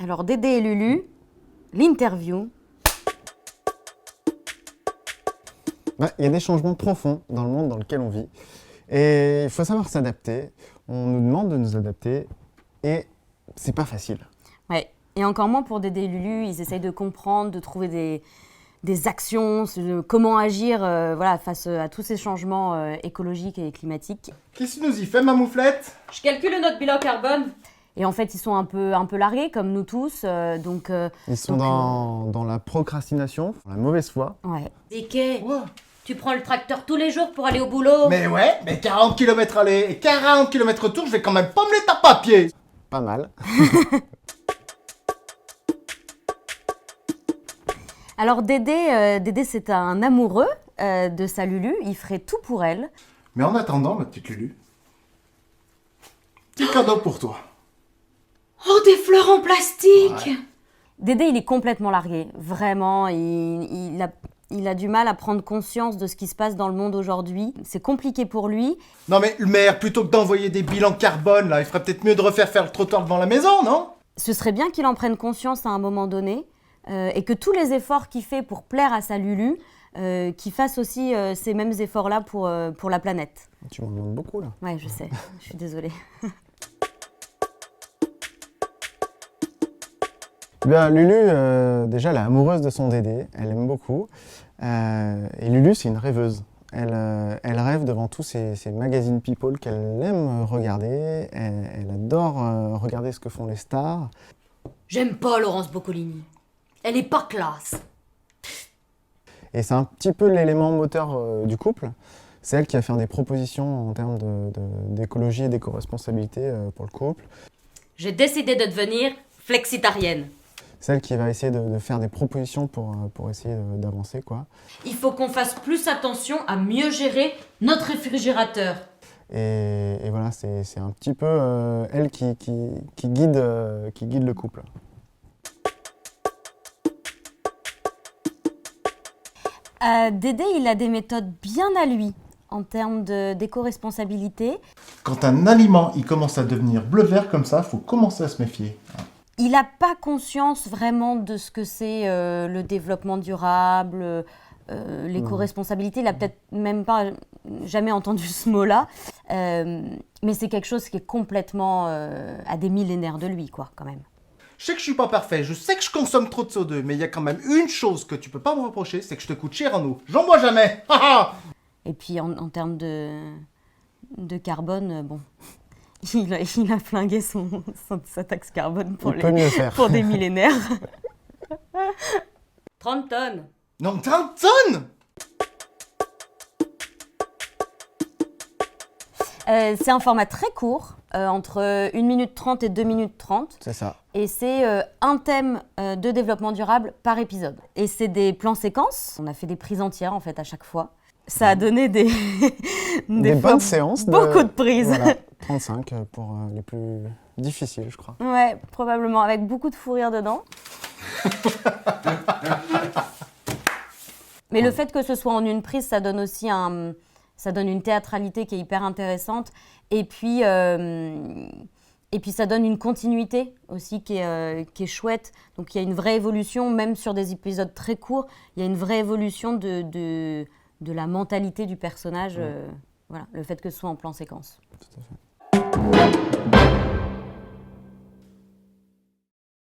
Alors Dédé et Lulu, l'interview. Il y a des changements profonds dans le monde dans lequel on vit. Et il faut savoir s'adapter. On nous demande de nous adapter et c'est pas facile. Ouais. Et encore moins pour Dédé et Lulu, ils essayent de comprendre, de trouver des actions, comment agir face à tous ces changements écologiques et climatiques. Qu'est-ce que tu nous y fais, ma mouflette? Je calcule notre bilan carbone. Et en fait, ils sont un peu largués, comme nous tous. Ils sont dans la procrastination, la mauvaise foi. Ouais. Déquet, Ouais. tu prends le tracteur tous les jours pour aller au boulot. Mais ouais, mais 40 km aller et 40 km retour, je vais quand même pas me les taper à pied. Pas mal. Alors Dédé, c'est un amoureux de sa Lulu. Il ferait tout pour elle. Mais en attendant, ma petite Lulu, petit cadeau pour toi. Oh, des fleurs en plastique. Ouais. Dédé, il est complètement largué. Vraiment, il a du mal à prendre conscience de ce qui se passe dans le monde aujourd'hui. C'est compliqué pour lui. Non mais le maire, plutôt que d'envoyer des bilans carbone, là, il ferait peut-être mieux de faire le trottoir devant la maison, non? Ce serait bien qu'il en prenne conscience à un moment donné et que tous les efforts qu'il fait pour plaire à sa Lulu, qu'il fasse aussi ces mêmes efforts-là pour la planète. Tu m'en demandes beaucoup là. Ouais, je sais, je suis désolée. Lulu, déjà, elle est amoureuse de son Dédé, elle aime beaucoup. Et Lulu, c'est une rêveuse. Elle rêve devant tous ces magazines People qu'elle aime regarder. Elle adore regarder ce que font les stars. J'aime pas Laurence Boccolini. Elle est pas classe. Et c'est un petit peu l'élément moteur du couple. C'est elle qui va faire des propositions en termes d'écologie et d'éco-responsabilité pour le couple. J'ai décidé de devenir flexitarienne. C'est elle qui va essayer de faire des propositions pour essayer d'avancer, quoi. Il faut qu'on fasse plus attention à mieux gérer notre réfrigérateur. Et voilà, c'est un petit peu elle qui guide le couple. Dédé, il a des méthodes bien à lui en termes d'éco-responsabilité. Quand un aliment, il commence à devenir bleu-vert comme ça, faut commencer à se méfier. Il n'a pas conscience vraiment de ce que c'est le développement durable, l'éco-responsabilité. Il n'a peut-être même pas jamais entendu ce mot-là. Mais c'est quelque chose qui est complètement à des millénaires de lui, quoi, quand même. Je sais que je suis pas parfait, je sais que je consomme trop de CO2, mais il y a quand même une chose que tu peux pas me reprocher, c'est que je te coûte cher en eau. J'en bois jamais. Et puis en termes de carbone, bon, il a flingué sa taxe carbone pour des millénaires. 30 tonnes. Non, 30 tonnes. C'est un format très court, entre 1 minute 30 et 2 minutes 30. C'est ça. Et c'est un thème de développement durable par épisode. Et c'est des plans séquences. On a fait des prises entières en fait à chaque fois. Ça a donné des bonnes séances. Beaucoup de prises. Voilà, 35 pour les plus difficiles, je crois. Ouais, probablement, avec beaucoup de fou rire dedans. Mais le fait que ce soit en une prise, ça donne aussi ça donne une théâtralité qui est hyper intéressante. Et puis ça donne une continuité aussi qui est chouette. Donc il y a une vraie évolution, même sur des épisodes très courts, il y a une vraie évolution de la mentalité du personnage. Voilà, le fait que ce soit en plan séquence. Tout à fait.